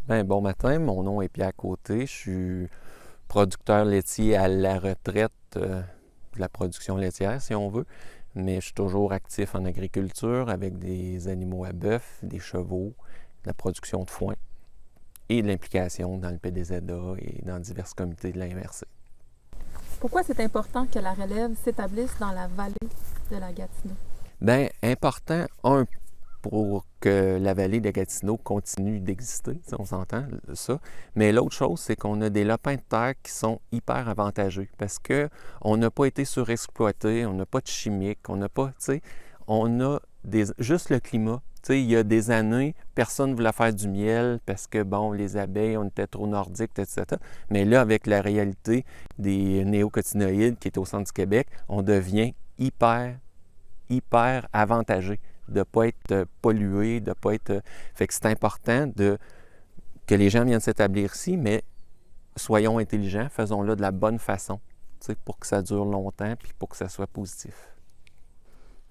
Bon matin, mon nom est Pierre Côté. Je suis producteur laitier à la retraite de la production laitière, si on veut. Mais je suis toujours actif en agriculture avec des animaux à bœuf, des chevaux, de la production de foin et de l'implication dans le PDZA et dans divers comités de la MRC. Pourquoi c'est important que la relève s'établisse dans la vallée de la Gatineau? Important, pour que la vallée de Gatineau continue d'exister, on s'entend ça. Mais l'autre chose, c'est qu'on a des lopins de terre qui sont hyper avantageux parce qu'on n'a pas été surexploité, on n'a pas de chimiques, on n'a pas, on a juste le climat. Il y a des années, personne ne voulait faire du miel parce que, les abeilles, on était trop nordiques, etc. Mais là, avec la réalité des néocotinoïdes qui est au centre du Québec, on devient hyper avantagé de ne pas être pollué, de ne pas être... Fait que c'est important que les gens viennent s'établir ici, mais soyons intelligents, faisons-le de la bonne façon, pour que ça dure longtemps puis pour que ça soit positif.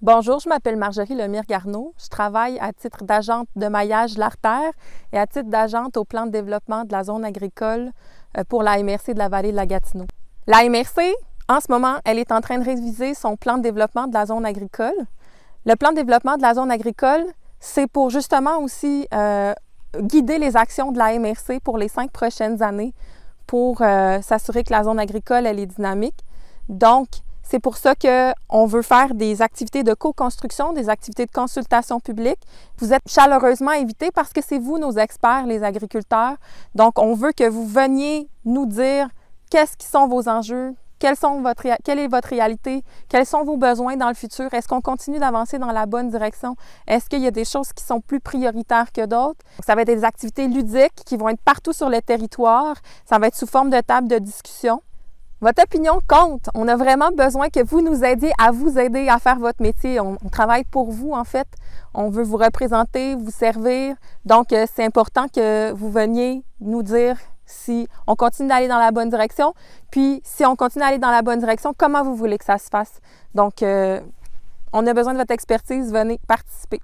Bonjour, je m'appelle Marjorie Lemire-Garneau. Je travaille à titre d'agente de maillage de l'artère et à titre d'agente au plan de développement de la zone agricole pour la MRC de la vallée de la Gatineau. La MRC, en ce moment, elle est en train de réviser son plan de développement de la zone agricole. Le plan de développement de la zone agricole, c'est pour justement aussi guider les actions de la MRC pour les 5 prochaines années pour s'assurer que la zone agricole, elle est dynamique. Donc, c'est pour ça qu'on veut faire des activités de co-construction, des activités de consultation publique. Vous êtes chaleureusement invités parce que c'est vous, nos experts, les agriculteurs. Donc, on veut que vous veniez nous dire qu'est-ce qui sont vos enjeux, quelle est votre réalité, quels sont vos besoins dans le futur, est-ce qu'on continue d'avancer dans la bonne direction, est-ce qu'il y a des choses qui sont plus prioritaires que d'autres. Ça va être des activités ludiques qui vont être partout sur le territoire, ça va être sous forme de table de discussion. Votre opinion compte. On a vraiment besoin que vous nous aidiez à vous aider à faire votre métier. On travaille pour vous, en fait. On veut vous représenter, vous servir. Donc, c'est important que vous veniez nous dire si on continue d'aller dans la bonne direction, puis si on continue d'aller dans la bonne direction, comment vous voulez que ça se fasse. Donc, on a besoin de votre expertise. Venez participer.